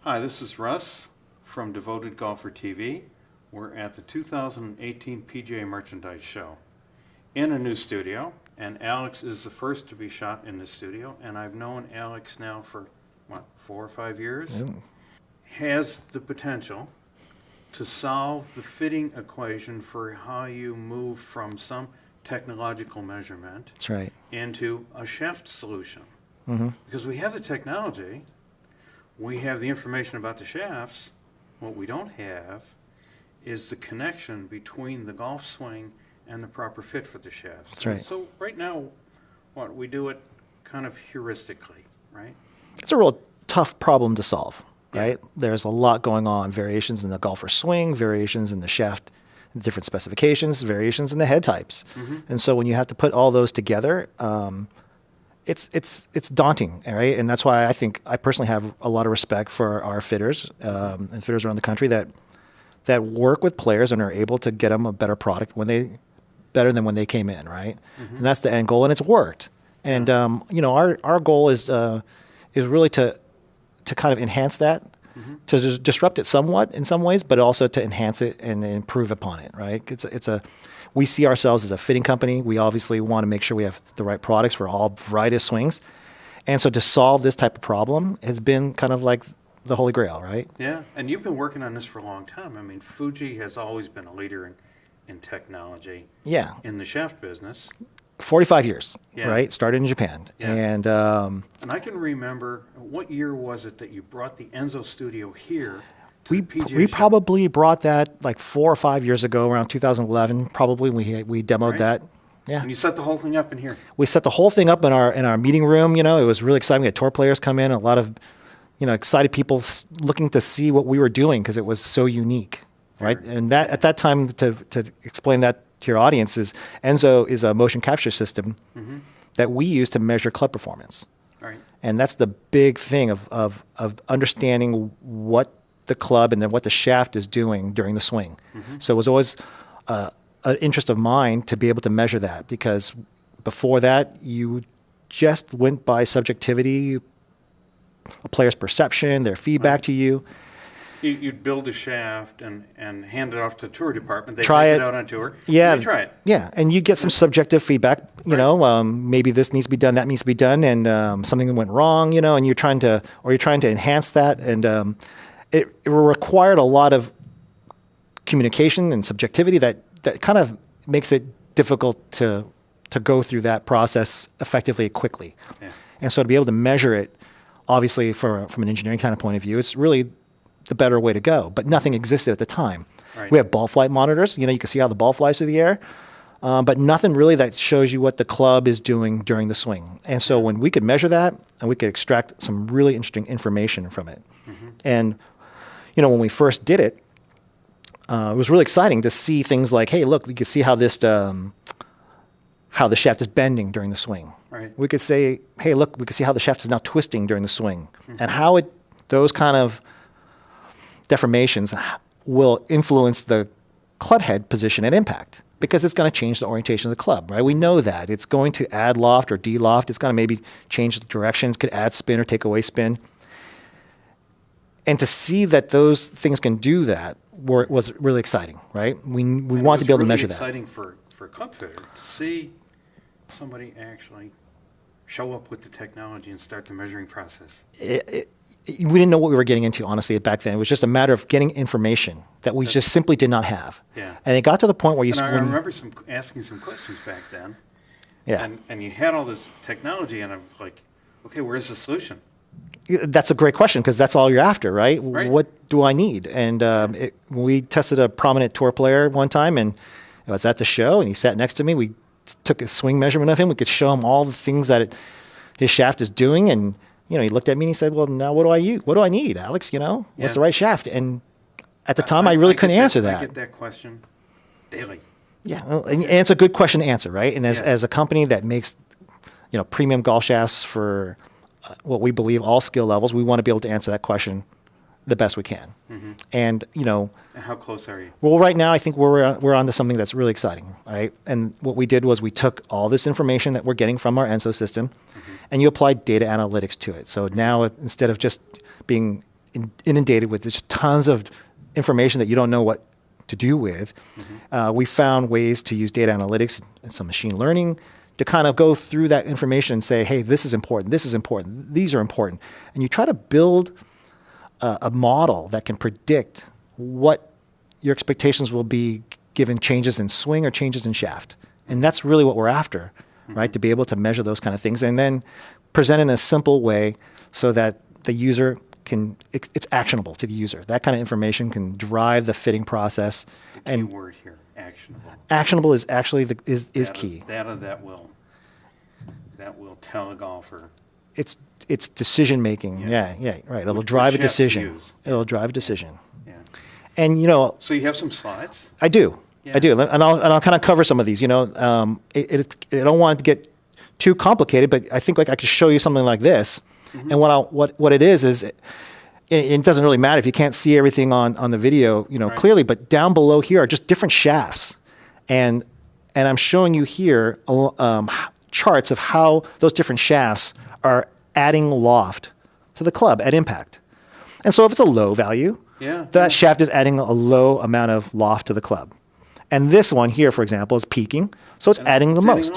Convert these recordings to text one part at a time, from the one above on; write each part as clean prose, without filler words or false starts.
Hi, this is Russ from Devoted Golfer TV. We're at the 2018 PGA Merchandise Show in a new studio, and Alex is the first to be shot in this studio, and I've known Alex now for, 4 or 5 years. Has the potential to solve the fitting equation for how you move from some technological measurement That's right. into a shaft solution. Mm-hmm. Because we have the technology, we have the information about the shafts. What we don't have is the connection between the golf swing and the proper fit for the shafts. That's right. So right now, we do it kind of heuristically, right? It's a real tough problem to solve, right? Yeah. There's a lot going on, variations in the golfer swing, variations in the shaft, different specifications, variations in the head types. Mm-hmm. And so when you have to put all those together, it's daunting, right? And that's why I personally have a lot of respect for our fitters and fitters around the country that work with players and are able to get them a better product better than when they came in, right? Mm-hmm. And that's the end goal, and it's worked. And our goal is really to kind of enhance that, Mm-hmm. to disrupt it somewhat in some ways, but also to enhance it and improve upon it, right? We see ourselves as a fitting company. We obviously want to make sure we have the right products for all variety of swings. And so to solve this type of problem has been kind of like the holy grail, right? Yeah, and you've been working on this for a long time. I mean, Fuji has always been a leader in technology Yeah. in the shaft business. 45 years, Yeah. right? Started in Japan. Yeah. And And I can remember, what year was it that you brought the Enzo studio here to the PGA we show? probably brought that like 4 or 5 years ago, around 2011. Probably we demoed Right. that. Yeah. And you set the whole thing up in here. We set the whole thing up in our meeting room. It was really exciting. We had tour players come in, a lot of excited people looking to see what we were doing because it was so unique, right? Sure. And that at that time, to explain that to your audience, is Enzo is a motion capture system Mm-hmm. that we use to measure club performance. Right. And that's the big thing of understanding what the club and then what the shaft is doing during the swing. Mm-hmm. So it was always an interest of mine to be able to measure that, because before that, you just went by subjectivity, a player's perception, their feedback Right. to you. You'd build a shaft and hand it off to the tour department. They Try take it. it out on tour. Yeah, And they try it. Yeah, and you get some subjective feedback. Maybe this needs to be done, that needs to be done, and something went wrong. And you're trying to enhance that, and it required a lot of communication and subjectivity that kind of makes it difficult to go through that process effectively, quickly. Yeah. And so to be able to measure it, obviously from an engineering kind of point of view, it's really the better way to go. But nothing existed at the time. Right. We have ball flight monitors. You can see how the ball flies through the air, but nothing really that shows you what the club is doing during the swing. And so when we could measure that, and we could extract some really interesting information from it. Mm-hmm. And when we first did it, it was really exciting to see things like, hey, look, you can see how how the shaft is bending during the swing. Right. We could say, hey, look, we could see how the shaft is now twisting during the swing, and how those kind of deformations will influence the club head position and impact, because it's going to change the orientation of the club, right? We know that. It's going to add loft or de-loft. It's going to maybe change the directions, could add spin or take away spin. And to see that those things can do that was really exciting, right? We want to be able to measure that. It's really exciting for a club fitter to see somebody actually show up with the technology and start the measuring process. We didn't know what we were getting into, honestly, back then. It was just a matter of getting information that we just simply did not have. Yeah. And it got to the point where And I remember asking some questions back then. Yeah. And you had all this technology, and I'm like, okay, where's the solution? That's a great question, because that's all you're after, right? Right. What do I need? And we tested a prominent tour player one time, and I was at the show, and he sat next to me. We took a swing measurement of him. We could show him all the things that his shaft is doing, and he looked at me and he said, "Well, now what do I use? What do I need, Alex? What's Yeah. the right shaft?" And at the time, I really couldn't answer that. I get that question daily. Yeah, well, and it's a good question to answer, right? And Yeah. as a company that makes premium golf shafts for what we believe all skill levels, we want to be able to answer that question the best we can. Mm-hmm. And And how close are you? well, right now I think we're onto something that's really exciting, right? And what we did was we took all this information that we're getting from our Enso system, and you applied data analytics to it. So now instead of just being inundated with just tons of information that you don't know what to do with. We found ways to use data analytics and some machine learning to kind of go through that information and say, hey, this is important, these are important. And you try to build a model that can predict what your expectations will be given changes in swing or changes in shaft. And that's really what we're after, right? To be able to measure those kind of things and then present in a simple way so that the user it's actionable to the user. That kind of information can drive the fitting process. The key word here, actionable. Actionable is actually is key. That will tell a golfer. It's decision making. Yeah, right. It'll drive a decision. It'll drive a decision. Yeah. And So you have some slides? I do. Yeah. I do. And I'll kind of cover some of these. I don't want it to get too complicated, but I think like I could show you something like this. And what it is it doesn't really matter if you can't see everything on the video, Right. clearly, but down below here are just different shafts. And I'm showing you here charts of how those different shafts are adding loft to the club at impact. And so if it's a low value, that shaft is adding a low amount of loft to the club. And this one here, for example, is peaking, so it's adding the most.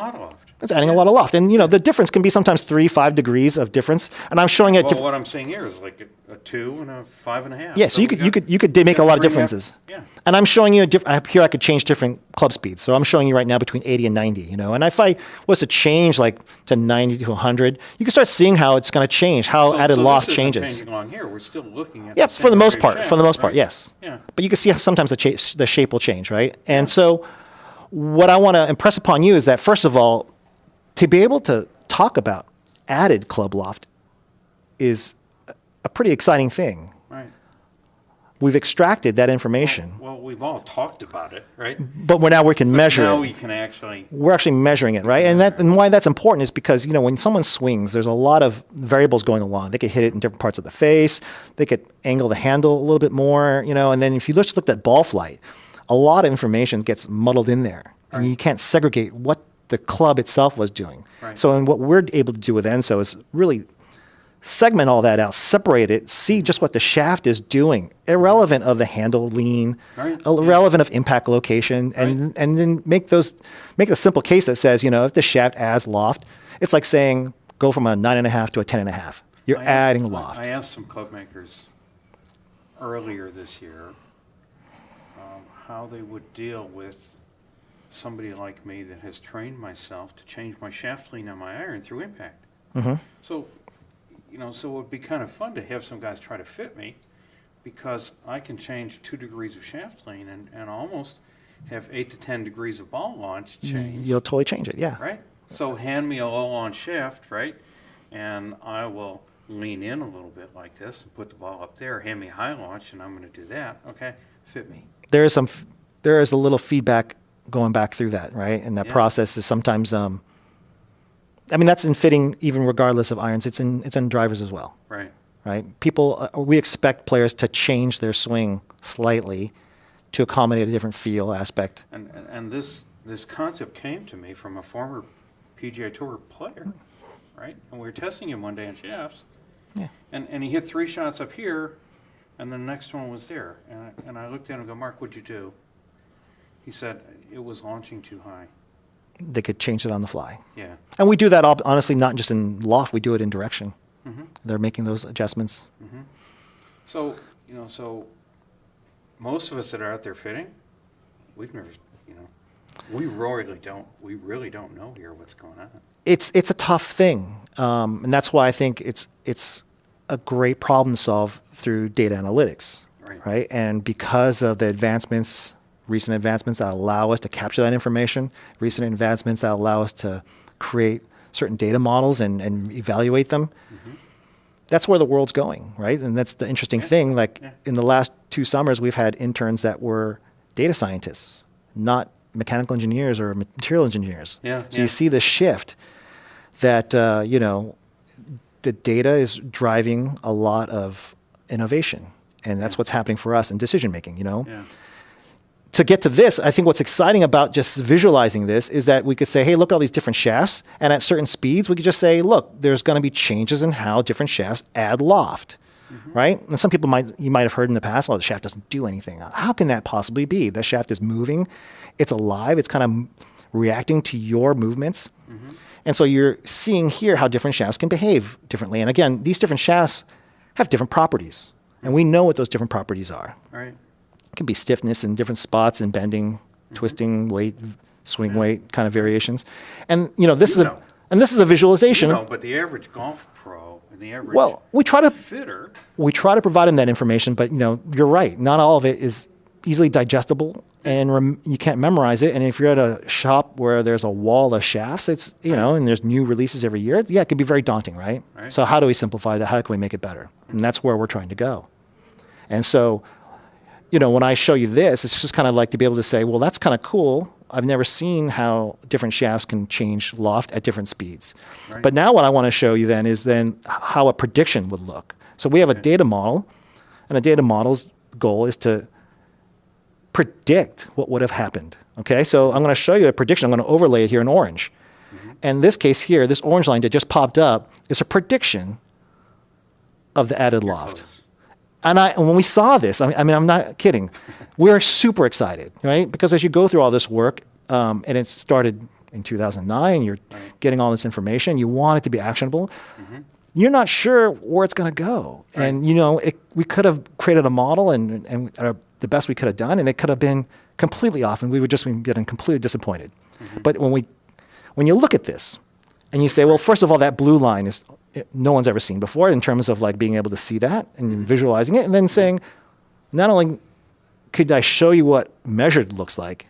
It's adding a lot of loft. And, the difference can be sometimes 3-5 degrees of difference. And I'm showing it. Well, what I'm saying here is like a 2 and a 5.5. Yeah, so you could make a lot of differences. Yeah. And I'm showing you here I could change different club speeds. So I'm showing you right now between 80 and 90, And if I was to change like to 90 to 100, you can start seeing how it's going to change, how added loft changes. This isn't changing along here. We're still looking at for the most part. shaft, For the most part, right? yes. Yeah. But you can see how sometimes the shape will change, right? And so what I want to impress upon you is that, first of all, to be able to talk about added club loft is a pretty exciting thing. Right. We've extracted that information, Well, we've all talked about it, right? but we can measure Now it. you can actually. We're actually measuring it, right? And why that's important is because, when someone swings, there's a lot of variables going along. They could hit it in different parts of the face. They could angle the handle a little bit more, and then if you just looked at ball flight, a lot of information gets muddled in there. Right. And you can't segregate what the club itself was doing. Right. So what we're able to do with ENSO is really segment all that out, separate it, see just what the shaft is doing, irrelevant of the handle lean, Right. irrelevant of impact location, and then make a simple case that says, if the shaft adds loft, it's like saying go from a 9.5 to a 10.5. You're adding loft. I asked some club makers earlier this year how they would deal with somebody like me that has trained myself to change my shaft lean on my iron through impact. So, so it would be kind of fun to have some guys try to fit me because I can change 2 degrees of shaft lean and almost have 8 to 10 degrees of ball launch change. You'll totally change it, yeah. Right? So hand me a low launch shaft, right? And I will lean in a little bit like this and put the ball up there. Hand me a high launch and I'm going to do that. Okay, fit me. There is a little feedback going back through that, right? And that Yeah. process is sometimes, that's in fitting even regardless of irons. It's in drivers as well, Right. right? People, we expect players to change their swing slightly to accommodate a different feel aspect. And this concept came to me from a former PGA Tour player, right? And we were testing him one day on shafts, Yeah. and he hit 3 shots up here, and the next one was there. And I looked at him and go, Mark, what'd you do? He said, it was launching too high. They could change it on the fly. Yeah. And we do that, honestly, not just in loft, we do it in direction. Mm-hmm. They're making those adjustments. Mm-hmm. So, so most of us that are out there fitting, we've never, we really don't know here what's going on. It's a tough thing. And that's why I think it's a great problem to solve through data analytics, right? And because of the recent advancements that allow us to capture that information, recent advancements that allow us to create certain data models and evaluate them, that's where the world's going, right? And that's the interesting thing. Like in the last 2 summers, we've had interns that were data scientists, not mechanical engineers or material engineers. So you see the shift that, the data is driving a lot of innovation. And that's what's happening for us in decision making, Yeah. To get to this, I think what's exciting about just visualizing this is that we could say, hey, look at all these different shafts. And at certain speeds, we could just say, look, there's going to be changes in how different shafts add loft. right? And some people you might have heard in the past, oh, the shaft doesn't do anything. How can that possibly be? The shaft is moving, it's alive, it's kind of reacting to your movements. And so you're seeing here how different shafts can behave differently. And again, these different shafts have different properties, and we know what those different properties are. Right. It can be stiffness in different spots and bending, twisting, weight, swing weight kind of variations. And this is a visualization. But the average golf pro and the average we try to fitter. We try to provide them that information, but you're right. Not all of it is easily digestible, and you can't memorize it. And if you're at a shop where there's a wall of shafts, it's and there's new releases every year. Yeah, it can be very daunting, right? So how do we simplify that? How can we make it better? And that's where we're trying to go. And so, when I show you this, it's just kind of like to be able to say, well, that's kind of cool. I've never seen how different shafts can change loft at different speeds. Right. But now what I want to show you then is how a prediction would look. So we have a data model, and a data model's goal is to predict what would have happened. Okay, so I'm going to show you a prediction. I'm going to overlay it here in orange. And in this case here, this orange line that just popped up is a prediction of the added loft. Close. And when we saw this, I mean, I'm not kidding. We're super excited, right? Because as you go through all this work, and it started in 2009, you're getting all this information, you want it to be actionable. You're not sure where it's going to go. Right. And, we could have created a model and the best we could have done, and it could have been completely off, and we would just be getting completely disappointed. But when you look at this, and you say, well, first of all, that blue line is no one's ever seen before in terms of like being able to see that and visualizing it, and then saying, not only could I show you what measured looks like,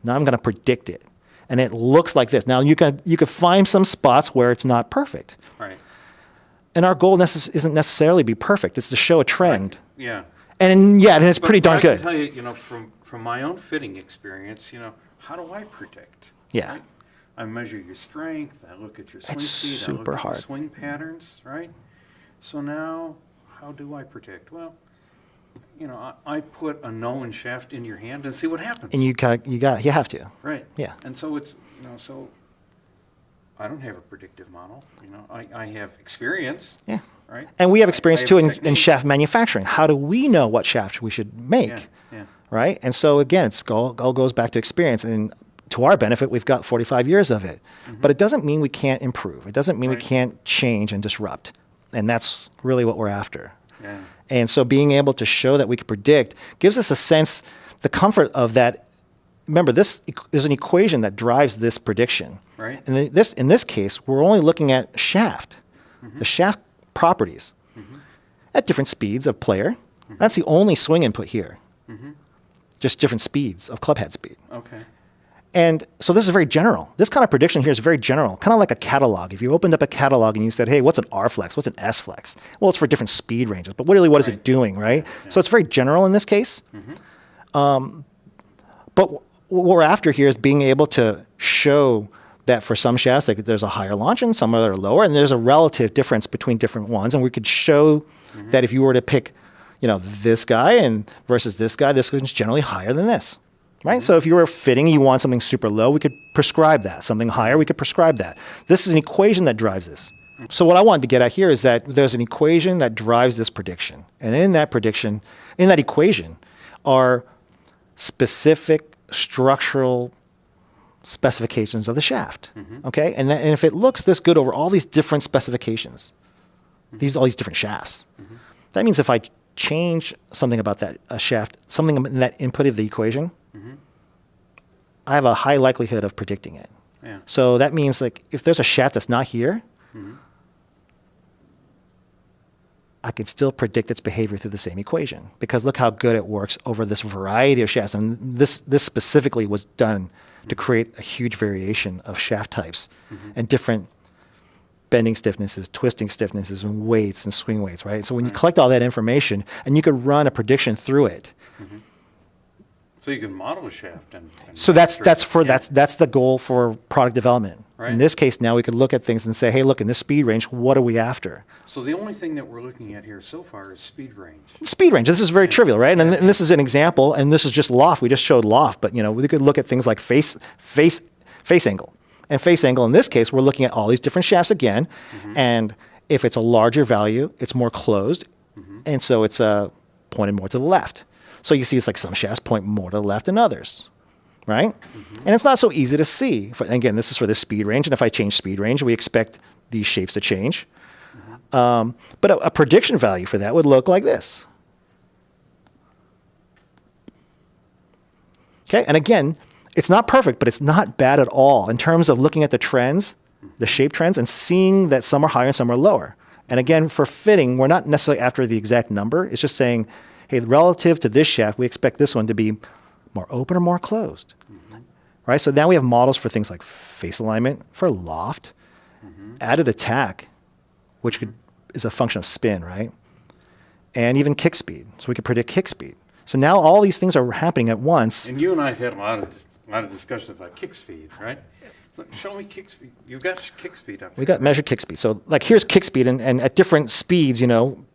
now I'm going to predict it, and it looks like this. Now you could find some spots where it's not perfect, Right. and our goal isn't necessarily be perfect. It's to show a trend, Yeah. and it's pretty darn good. But I can tell you, from my own fitting experience, how do I predict? Yeah. Right? I measure your strength. I look at your swing It's speed. I look super at hard. your swing patterns. Right. So now, how do I predict? Well, I put a known shaft in your hand and see what happens. And you have to. Right. Yeah. And so it's so I don't have a predictive model. I have experience. Yeah. Right. And we have experience I too have in technique. shaft manufacturing. How do we know what shaft we should make? Yeah. Right. And so again, it all goes back to experience, and to our benefit, we've got 45 years of it. But it doesn't mean we can't improve. It doesn't mean we can't change and disrupt. And that's really what we're after. Yeah. And so being able to show that we can predict gives us a sense, the comfort of that. Remember, there's an equation that drives this prediction. Right. And in this case, we're only looking at shaft, the shaft properties at different speeds of player. That's the only swing input here. Just different speeds of club head speed. Okay. And so this is very general. This kind of prediction here is very general, kind of like a catalog. If you opened up a catalog and you said, hey, what's an R flex? What's an S flex? Well, it's for different speed ranges, but really what is it doing, right? Yeah. So it's very general in this case. But what we're after here is being able to show that for some shafts, like there's a higher launch and some that are lower, and there's a relative difference between different ones. And we could show that if you were to pick, this guy and versus this guy, this one's generally higher than this. Right? So if you were fitting, you want something super low, we could prescribe that. Something higher, we could prescribe that. This is an equation that drives this. So what I wanted to get at here is that there's an equation that drives this prediction. And in that equation, are specific structural specifications of the shaft. Okay? And if it looks this good over all these different specifications, all these different shafts, that means if I change something about that shaft, something in that input of the equation, I have a high likelihood of predicting it. Yeah. So that means like if there's a shaft that's not here, I can still predict its behavior through the same equation, because look how good it works over this variety of shafts. And this specifically was done to create a huge variation of shaft types and different bending stiffnesses, twisting stiffnesses, and weights and swing weights, right? So when you collect all that information, and you could run a prediction through it. So you can model a shaft So that's the goal for product development. Right. In this case, now we could look at things and say, hey, look, in this speed range, what are we after? So the only thing that we're looking at here so far is speed range. Speed range. This is very trivial, right? And this is an example, and this is just loft. We just showed loft, but we could look at things like face angle. And face angle, in this case, we're looking at all these different shafts again, and if it's a larger value, it's more closed. And so it's pointed more to the left. So you see it's like some shafts point more to the left than others, right? And it's not so easy to see. Again, this is for the speed range. And if I change speed range, we expect these shapes to change. But a prediction value for that would look like this. Okay, and again, it's not perfect, but it's not bad at all in terms of looking at the trends, the shape trends, and seeing that some are higher and some are lower. And again, for fitting, we're not necessarily after the exact number. It's just saying, hey, relative to this shaft, we expect this one to be more open or more closed. Right? So now we have models for things like face alignment, for loft, added attack, which is a function of spin, right? And even kick speed. So we could predict kick speed. So now all these things are happening at once. And you and I have had a lot of discussion about kick speed, right? So show me kick speed. You've got kick speed up here. We got measured kick speed. So like here's kick speed, and at different speeds,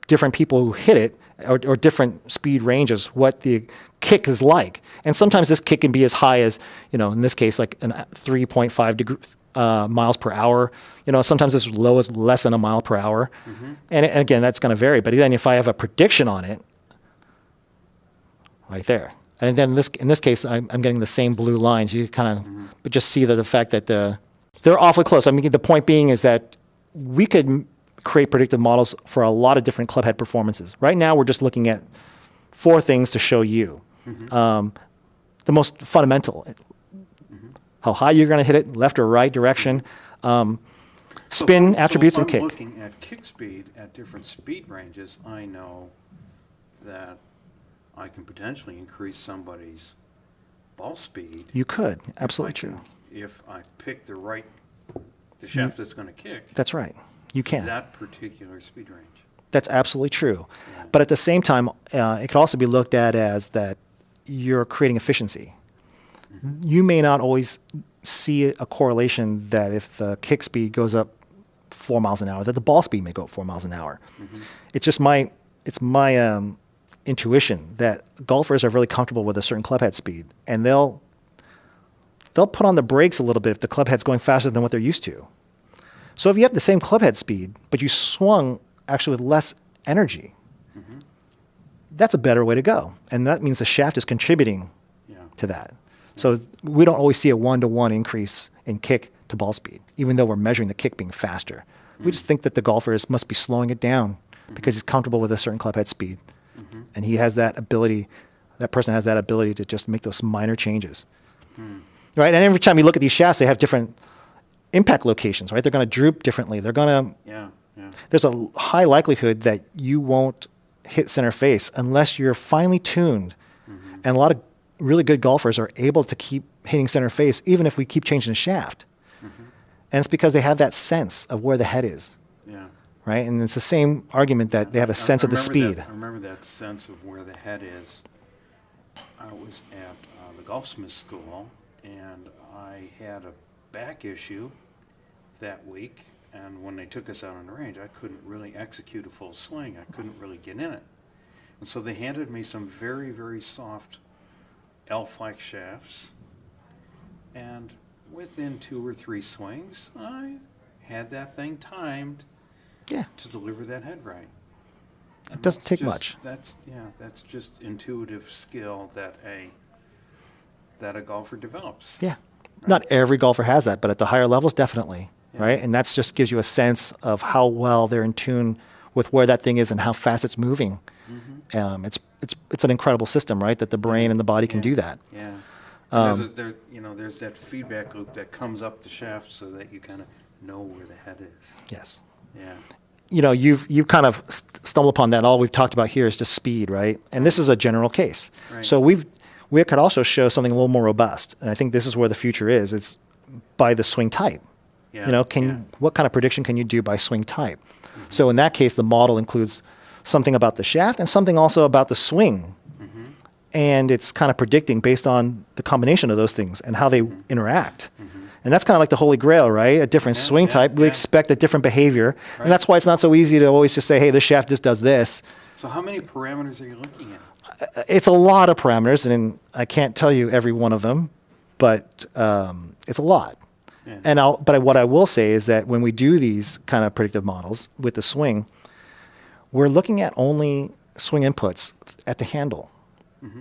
different people who hit it or different speed ranges, what the kick is like. And sometimes this kick can be as high as, in this case, like 3.5 miles per hour. Sometimes it's as low as less than a mile per hour. And again, that's going to vary. But then if I have a prediction on it, right there. And then in this case, I'm getting the same blue lines. You kind of but just see the fact that they're awfully close. I mean, the point being is that we could create predictive models for a lot of different club head performances. Right now, we're just looking at 4 things to show you. The most fundamental, how high you're going to hit it, left or right direction, spin, attributes, and kick. So if I'm looking at kick speed at different speed ranges, I know that I can potentially increase somebody's ball speed. You could, absolutely true. If I pick the shaft that's going to kick. That's right. You can. That particular speed range. That's absolutely true. Yeah. But at the same time, it could also be looked at as that you're creating efficiency. You may not always see a correlation that if the kick speed goes up 4 miles an hour, that the ball speed may go up 4 miles an hour. It's just my intuition that golfers are really comfortable with a certain club head speed, and they'll put on the brakes a little bit if the club head's going faster than what they're used to. So if you have the same club head speed, but you swung actually with less energy, that's a better way to go. And that means the shaft is contributing to that. So we don't always see a 1-to-1 increase in kick to ball speed, even though we're measuring the kick being faster. We just think that the golfers must be slowing it down because he's comfortable with a certain club head speed. And he has that ability, that person has that ability to just make those minor changes. Right? And every time you look at these shafts, they have different impact locations, right? They're going to droop differently. They're going to, there's a high likelihood that you won't hit center face unless you're finely tuned. And a lot of really good golfers are able to keep hitting center face even if we keep changing the shaft. And it's because they have that sense of where the head is. Right? And it's the same argument that they have a sense of the speed. I remember that sense of where the head is. I was at the Golfsmith School, and I had a back issue that week, and when they took us out on the range, I couldn't really execute a full swing. I couldn't really get in it. And so they handed me some very, very soft L-flex shafts, and within 2 or 3 swings, I had that thing timed to deliver that head right. It doesn't take much. That's just intuitive skill that a golfer develops. Yeah. Right? Not every golfer has that, but at the higher levels, definitely. Right? And that just gives you a sense of how well they're in tune with where that thing is and how fast it's moving. It's an incredible system, right? That the brain and the body can do that. There's that feedback loop that comes up the shaft so that you kind of know where the head is. Yes. Yeah. You've kind of stumbled upon that. All we've talked about here is just speed, right? And this is a general case. Right. So we could also show something a little more robust. And I think this is where the future is. It's by the swing type. What kind of prediction can you do by swing type? So in that case, the model includes something about the shaft and something also about the swing. And it's kind of predicting based on the combination of those things and how they interact. And that's kind of like the holy grail, right? A different swing type, we expect a different behavior. Right. And that's why it's not so easy to always just say, hey, this shaft just does this. So how many parameters are you looking at? It's a lot of parameters, and I can't tell you every one of them, but it's a lot. Yeah. But what I will say is that when we do these kind of predictive models with the swing, we're looking at only swing inputs at the handle.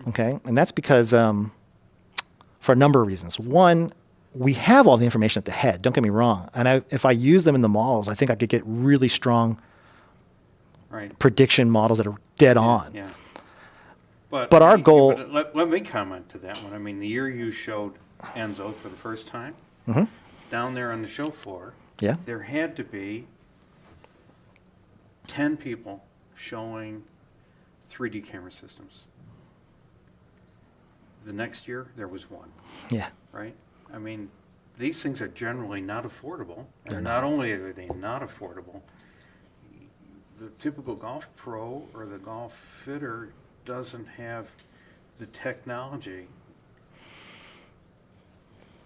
Okay, and that's because for a number of reasons. One, we have all the information at the head. Don't get me wrong, and if I use them in the models, I think I could get really strong Right. prediction models that are dead on. Yeah. But our goal- but let me comment to that one. I mean, the year you showed Enzo for the first time, down there on the show floor, Yeah. there had to be 10 people showing 3D camera systems. The next year, there was one, Yeah. right? I mean, these things are generally not affordable. They're And not only are they not affordable, the typical golf pro or the golf fitter doesn't have the technology.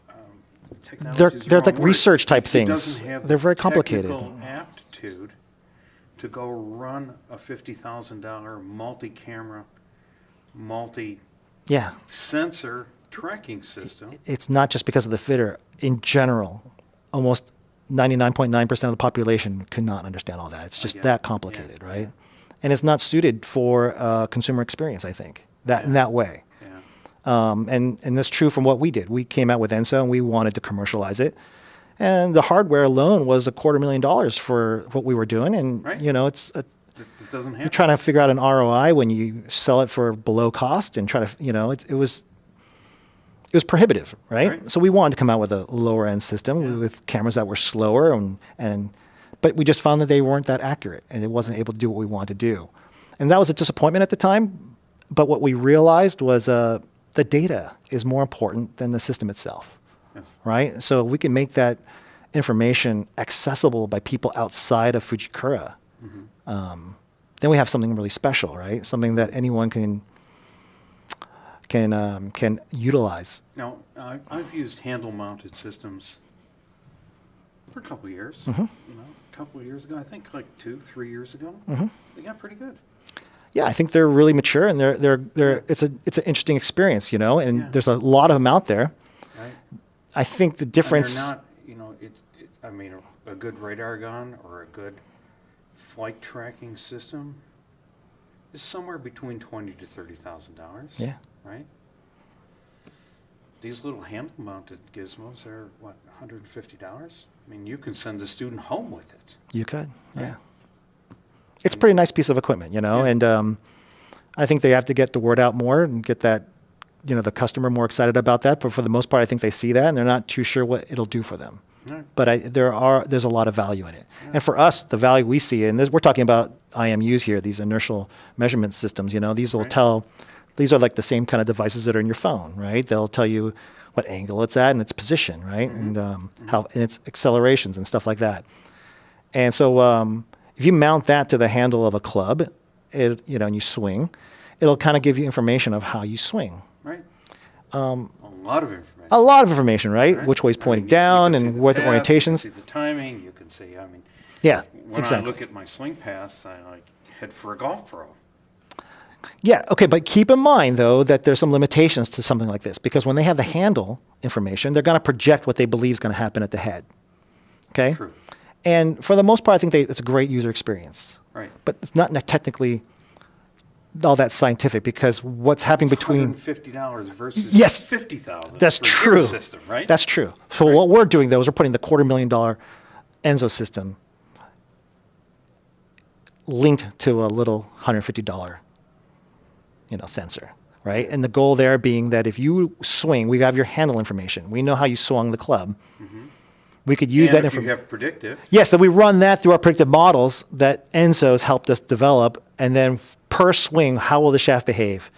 They're Technology is the like wrong word. research type He things. doesn't have They're the very complicated. technical aptitude to go run a $50,000 multi-camera, Yeah. multi-sensor tracking system. It's not just because of the fitter. In general, almost 99.9% of the population could not understand all that. It's just get that it. complicated, Yeah. right? And it's not suited for consumer experience, I think, in Yeah. that way. Yeah. And that's true from what we did. We came out with Enso and we wanted to commercialize it. And the hardware alone was $250,000 for what we were doing. And, Right. it's It doesn't you're happen. trying to figure out an ROI when you sell it for below cost and try to, it was prohibitive, right? Right. So we wanted to come out with a lower end system Yeah. with cameras that were slower but we just found that they weren't that accurate and it wasn't able to do what we wanted to do. And that was a disappointment at the time. But what we realized was the data is more important than the system itself, Yes. right? So if we can make that information accessible by people outside of Fujikura, then we have something really special, right? Something that anyone can utilize. Now, I've used handle-mounted systems for a couple of years. Mm-hmm. A couple of years ago, I think like 2-3 years ago, Mm-hmm. they got pretty good. Yeah, I think they're really mature and it's an interesting experience, and Yeah. there's a lot of them out there. Right? I think the And difference. they're not, I mean, a good radar gun or a good flight tracking system is somewhere between $20,000 to $30,000. Yeah. Right? These little handle-mounted gizmos are, what, $150? I mean, you can send a student home with it. You could, yeah. Right. It's a pretty nice piece of equipment, Yeah. and I think they have to get the word out more and get that, the customer more excited about that. But for the most part, I think they see that and they're not too sure what it'll do for them. Right. But there's a lot of value in it. And for us, the value we see, and we're talking about IMUs here, these inertial measurement systems, these will Right. these are like the same kind of devices that are in your phone, right? They'll tell you what angle it's at and its position, right? And how and its accelerations and stuff like that. And so if you mount that to the handle of a club, and you swing, it'll kind of give you information of how you swing. Right? A lot of information. A lot of information, right? Right? Which way's I mean, pointing you down can see and the where the path, you can orientations. see the timing, you can see, Yeah, when exactly. I look at my swing paths, I head for a golf pro. Yeah, okay, but keep in mind, though, that there's some limitations to something like this because when they have the handle information, they're going to project what they believe is going to happen at the head. Okay? True. And for the most part, I think it's a great user experience. Right. But it's not technically all that scientific because what's happening It's between... $150 versus Yes, $50,000. That's for your true. system, right? That's true. So Right. what we're doing, though, is we're putting the $250,000 Enso system linked to a little $150 sensor, right? And the goal there being that if you swing, we have your handle information. We know how you swung the club. We could use and that if you information. have predictive, Yes, that we run that through our predictive models that Enso's helped us develop, and then per swing, how will the shaft behave?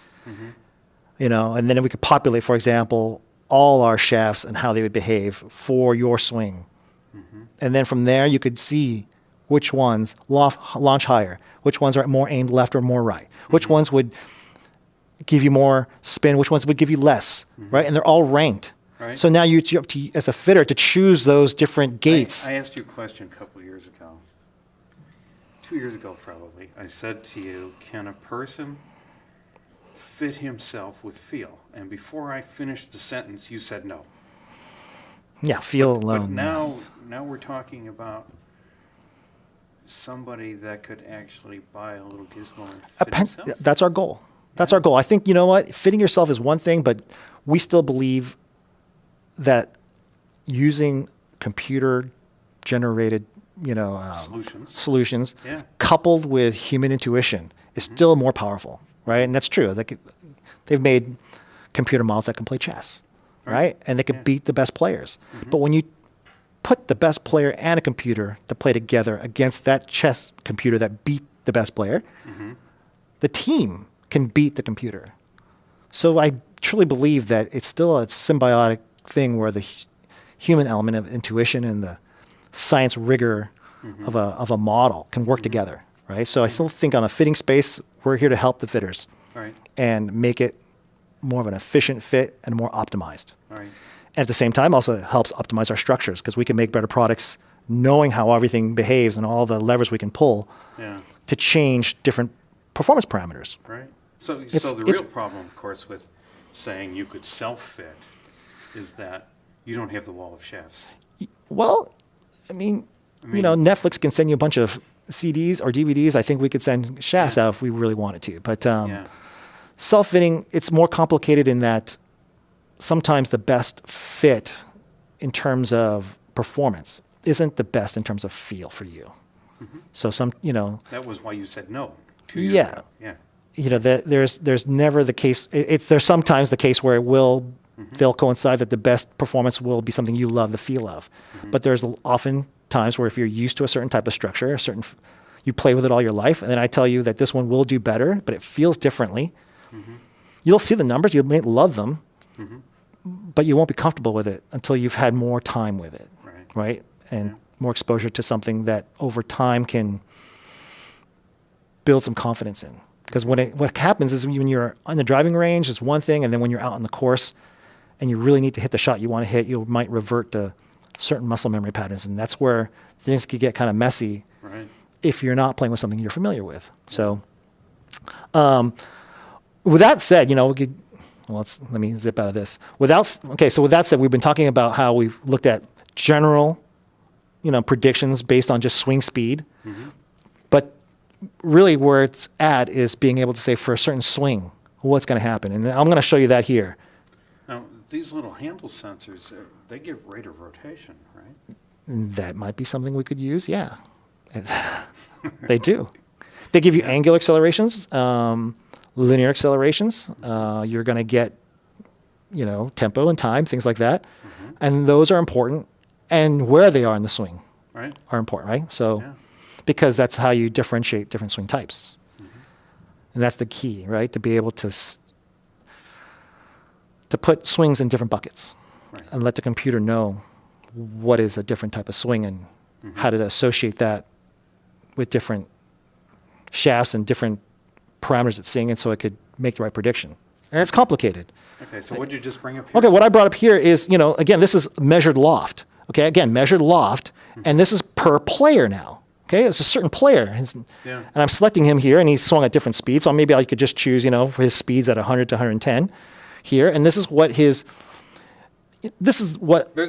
And then we could populate, for example, all our shafts and how they would behave for your swing. And then from there, you could see which ones launch higher, which ones are more aimed left or more right, which ones would give you more spin, which ones would give you less, right? And they're all ranked. Right. So now it's up to you as a fitter to choose those different gates. I asked you a question a couple of years ago. 2 years ago, probably. I said to you, can a person fit himself with feel? And before I finished the sentence, you said no. Yeah, feel But alone. now, yes. now we're talking about somebody that could actually buy a little gizmo and fit himself? That's our goal. That's our goal. I think, you know what, fitting yourself is one thing, but we still believe that using computer-generated, solutions Yeah. coupled with human intuition is still more powerful, right? And that's true. They've made computer models that can play chess, right? And they can beat the best players. But when you put the best player and a computer to play together against that chess computer that beat the best player, the team can beat the computer. So I truly believe that it's still a symbiotic thing where the human element of intuition and the science rigor of a model can work together, right? So I still think on a fitting space, we're here to help the fitters Right. and make it more of an efficient fit and more optimized. Right. And at the same time, also helps optimize our structures because we can make better products knowing how everything behaves and all the levers we can pull Yeah. to change different performance parameters. Right. So It's- the it's- real problem, of course, with saying you could self-fit is that you don't have the wall of shafts. Well, I mean, Netflix can send you a bunch of CDs or DVDs. I think we could send shafts out if we really wanted to. But Yeah. self-fitting, it's more complicated in that sometimes the best fit in terms of performance isn't the best in terms of feel for you. So That was why you said no 2 years Yeah. ago. Yeah. there's never the case. There's sometimes the case where they'll coincide that the best performance will be something you love the feel of, but there's often times where if you're used to a certain type of structure, you play with it all your life, and then I tell you that this one will do better, but it feels differently. You'll see the numbers, you may love them, but you won't be comfortable with it until you've had more time with it, right? And more exposure to something that over time can build some confidence in. Because what happens is when you're on the driving range is one thing, and then when you're out on the course and you really need to hit the shot you want to hit, you might revert to certain muscle memory patterns, and that's where things could get kind of messy Right. if you're not playing with something you're familiar with. So, with that said, let me zip out of this. So with that said, we've been talking about how we've looked at general, predictions based on just swing speed, but really where it's at is being able to say for a certain swing what's going to happen, and I'm going to show you that here. Now, these little handle sensors, they give rate of rotation, right? That might be something we could use. Yeah, they do. They give you angular accelerations, linear accelerations. You're going to get, tempo and time, things like that, and those are important. And where they are in the swing, Right. are important, right? So, Yeah. because that's how you differentiate different swing types, and that's the key, right? To be able to put swings in different buckets, Right. and let the computer know what is a different type of swing and how to associate that with different shafts and different parameters it's seeing, and so it could make the right prediction. And it's complicated. Okay, so what did you just bring up here? Okay, what I brought up here is, again, this is measured loft. Okay, again, measured loft, and this is per player now. Okay, it's a certain player, and I'm selecting him here, and he's swung at different speeds. So maybe I could just choose, for his speeds at 100 to 110 here, and this is what There's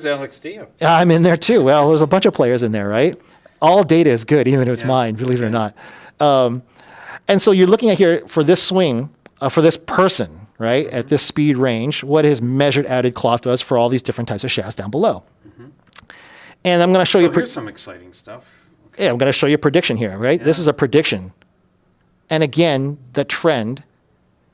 Alex Dee. I'm in there too. Well, there's a bunch of players in there, right? All data is good, even if it's mine, believe it or not. And so you're looking at here for this swing, for this person, right, at this speed range, what his measured added cloth was for all these different types of shafts down below. And I'm going to show you. Here's some exciting stuff. Yeah, I'm going to show you a prediction here, right? This is a prediction. And again, the trend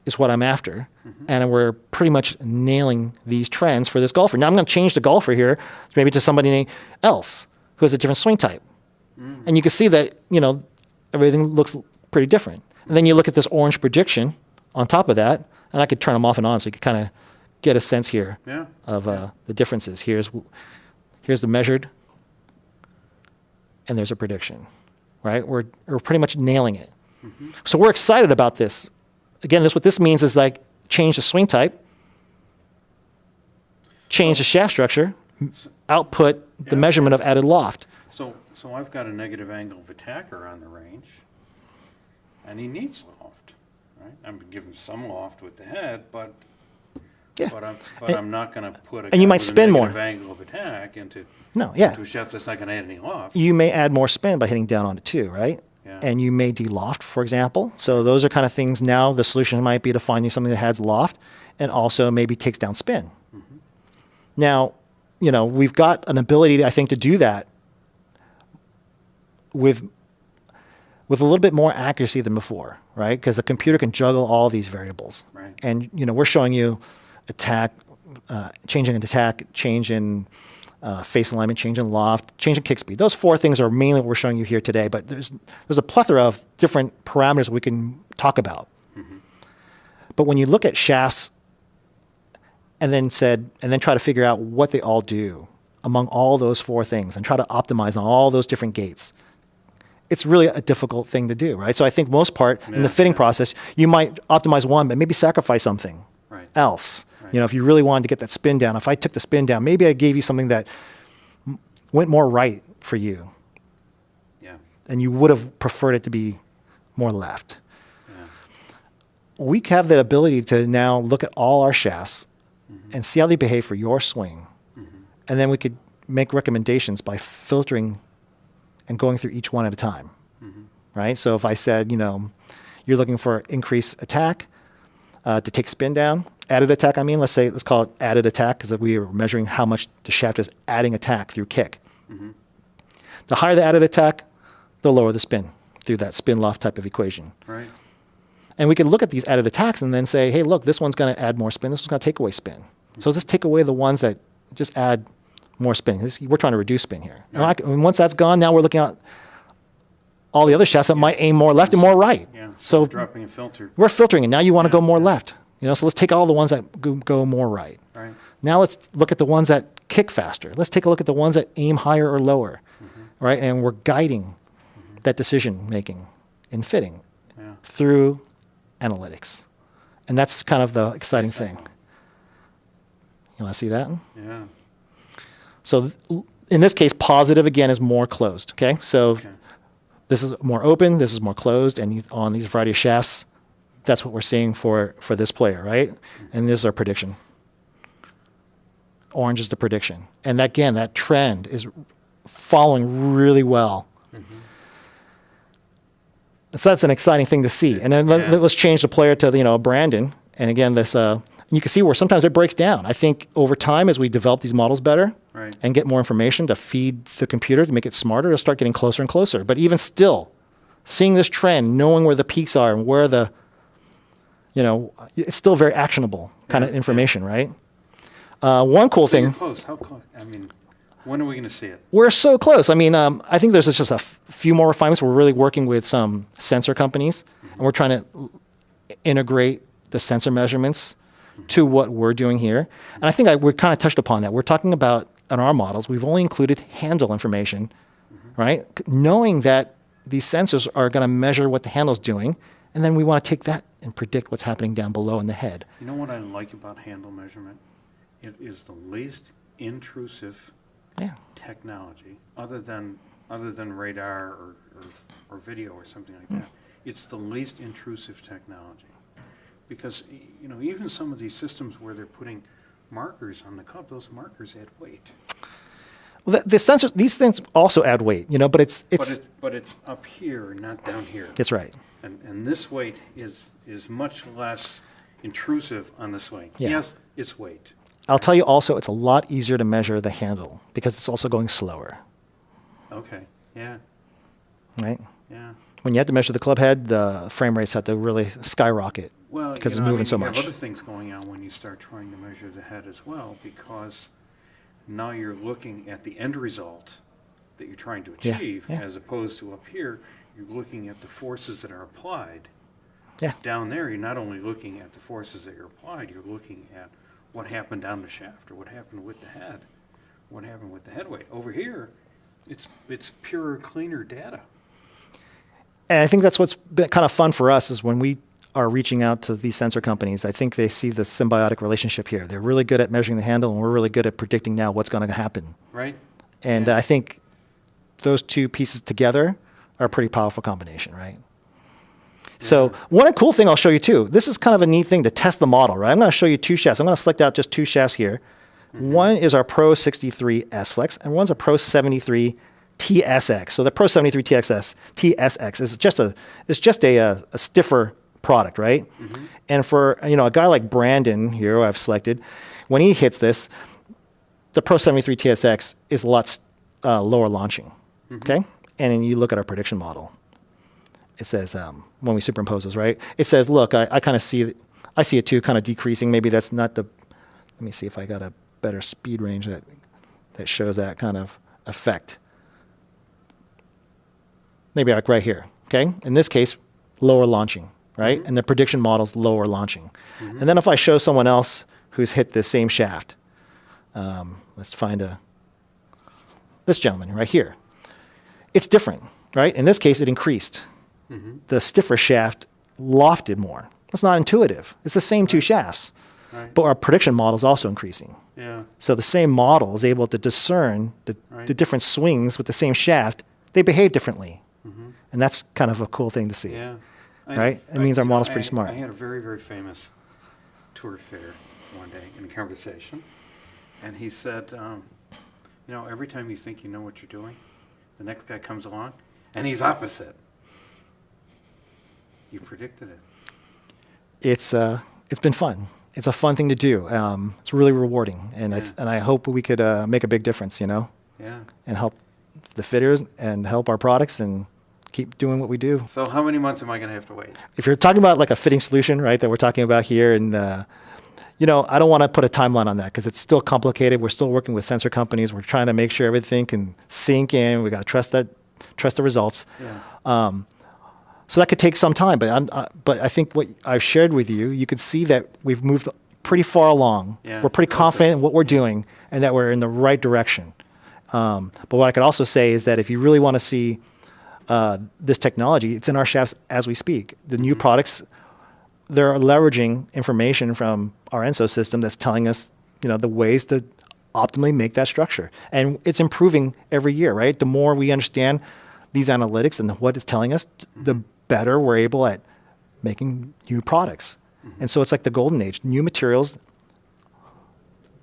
is what I'm after. And we're pretty much nailing these trends for this golfer. Now I'm going to change the golfer here, maybe to somebody else who has a different swing type. And you can see that, everything looks pretty different. And then you look at this orange prediction on top of that, and I could turn them off and on so you could kind of get a sense here of the differences. Here's the measured, and there's a prediction, right? We're pretty much nailing it. So we're excited about this. Again, what this means is like change the swing type, change the shaft structure, output the measurement of added loft. So I've got a negative angle of attacker on the range, and he needs loft, right? I'm giving some loft with the head, but Yeah. But I'm not going to put a and you guy might with spin a more. negative angle of attack into No, yeah. a shaft that's not going to add any loft. You may add more spin by hitting down on it too, right? Yeah. And you may de-loft, for example. So those are kind of things now the solution might be to find you something that has loft and also maybe takes down spin. Mm-hmm. Now, we've got an ability, I think, to do that with a little bit more accuracy than before, right? Because the computer can juggle all these variables. Right. And, we're showing you attack, change in attack, change in face alignment, change in loft, change in kick speed. Those 4 things are mainly what we're showing you here today, but there's a plethora of different parameters we can talk about. Mm-hmm. But when you look at shafts and then try to figure out what they all do among all those 4 things and try to optimize on all those different gates, it's really a difficult thing to do, right? So I think most part in the fitting process, you might optimize one, but maybe sacrifice something else. Right. If you really wanted to get that spin down, if I took the spin down, maybe I gave you something that went more right for you. Yeah. And you would have preferred it to be more left. Yeah. We have the ability to now look at all our shafts Mm-hmm. and see how they behave for your swing. Mm-hmm. And then we could make recommendations by filtering and going through each one at a time, Mm-hmm. right? So if I said, you're looking for increased attack to take spin down, added attack, let's call it added attack because we are measuring how much the shaft is adding attack through kick. Mm-hmm. The higher the added attack, the lower the spin through that spin loft type of equation. Right. And we could look at these added attacks and then say, hey, look, this one's going to add more spin. This one's going to take away spin. So let's take away the ones that just add more spin. We're trying to reduce spin here. Right. And once that's gone, now we're looking at all the other shafts that might aim more left and more right. Yeah. So we're dropping a filter. we're filtering it. Now you want to Yeah, go more yeah. left. So let's take all the ones that go more right. Right. Now let's look at the ones that kick faster. Let's take a look at the ones that aim higher or lower, right? And we're guiding that decision making in fitting Yeah. through analytics. And that's kind of the exciting thing. You want to see that? Yeah. So in this case, positive again is more closed. Okay. So Okay. this is more open, this is more closed, and on these variety of shafts, that's what we're seeing for this player, right? And this is our prediction. Orange is the prediction. And again, that trend is following really well. So that's an exciting thing to see. And then let's change the player to Brandon. And again, this you can see where sometimes it breaks down. I think over time, as we develop these models better Right. and get more information to feed the computer to make it smarter, it'll start getting closer and closer. But even still, seeing this trend, knowing where the peaks are and where it's still very actionable kind of information, right? One cool So you're thing. close. How close? When are we going to see it? We're so close. I think there's just a few more refinements. We're really working with some sensor companies, and we're trying to integrate the sensor measurements to what we're doing here. And I think we kind of touched upon that. We're talking about, in our models, we've only included handle information, right? Knowing that these sensors are going to measure what the handle's doing, and then we want to take that and predict what's happening down below in the head. You know what I like about handle measurement? It is the least intrusive Yeah. technology, other than radar or video or something like that. It's the least intrusive technology, because even some of these systems where they're putting markers on the cup, those markers add weight. Well, the sensors, these things also add weight, but it's But it's up here, not down here. that's right. And this weight is much less intrusive on the swing. Yeah. Yes, it's weight. I'll tell you also, it's a lot easier to measure the handle because it's also going slower, Okay. Yeah. right? Yeah. When you have to measure the club head, the frame rates have to really skyrocket Well, because it's moving so you much. have other things going on when you start trying to measure the head as well, because now you're looking at the end result that you're trying to Yeah, achieve, yeah. as opposed to up here, you're looking at the forces that are applied. Yeah. Down there, you're not only looking at the forces that are applied, you're looking at what happened down the shaft, or what happened with the head, what happened with the head weight. Over here, it's purer, cleaner data. And I think that's what's been kind of fun for us is when we are reaching out to these sensor companies, I think they see the symbiotic relationship here. They're really good at measuring the handle, and we're really good at predicting now what's going to happen. Right? And Yeah. I think those two pieces together are a pretty powerful combination, right? So one cool thing I'll show you too, this is kind of a neat thing to test the model, right? I'm going to show you two shafts. I'm going to select out just two shafts here. One is our Pro 63 S-Flex, and one's a Pro 73 TSX. So the Pro 73 TSX is just a stiffer product, right? And for a guy like Brandon here, who I've selected, when he hits this, the Pro 73 TSX is a lot lower launching, okay? And then you look at our prediction model. It says, when we superimpose those, right? It says, look, I kind of see it too, kind of decreasing. Maybe that's not the, let me see if I got a better speed range that shows that kind of effect. Maybe like right here, okay? In this case, lower launching, right? And the prediction model's lower launching. And then if I show someone else who's hit the same shaft, let's find this gentleman right here. It's different, right? In this case, it increased. The stiffer shaft lofted more. It's not intuitive. It's the same two shafts, but our prediction model is also increasing. Yeah. So the same model is able to discern the different swings with the same shaft. They behave differently. And that's kind of a cool thing to see. Yeah. Right? It means our model's pretty smart. I had a very, very famous tour fair one day in a conversation, and he said, every time you think you know what you're doing, the next guy comes along, and he's opposite. You predicted it. It's been fun. It's a fun thing to do. It's really rewarding, and I hope we could make a big difference, Yeah. and help the fitters and help our products and keep doing what we do. So how many months am I going to have to wait? If you're talking about like a fitting solution, right, that we're talking about here, and I don't want to put a timeline on that because it's still complicated. We're still working with sensor companies. We're trying to make sure everything can sync in. We got to trust the results. Yeah. So that could take some time, but I think what I've shared with you, you could see that we've moved pretty far along. Yeah. We're pretty confident in what we're doing and that we're in the right direction. But what I could also say is that if you really want to see this technology, it's in our shafts as we speak. The new products, they're leveraging information from our ENSO system that's telling us, the ways to optimally make that structure. And it's improving every year, right? The more we understand these analytics and what it's telling us, the better we're able at making new products. And so it's like the golden age, new materials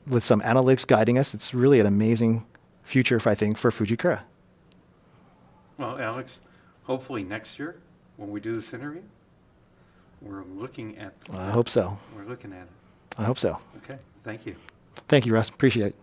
with some analytics guiding us. It's really an amazing future, I think, for Fujikura. Well, Alex, hopefully next year when we do this interview, we're looking at. I hope so. We're looking at it. I hope so. Okay. Thank you. Thank you, Russ. Appreciate it.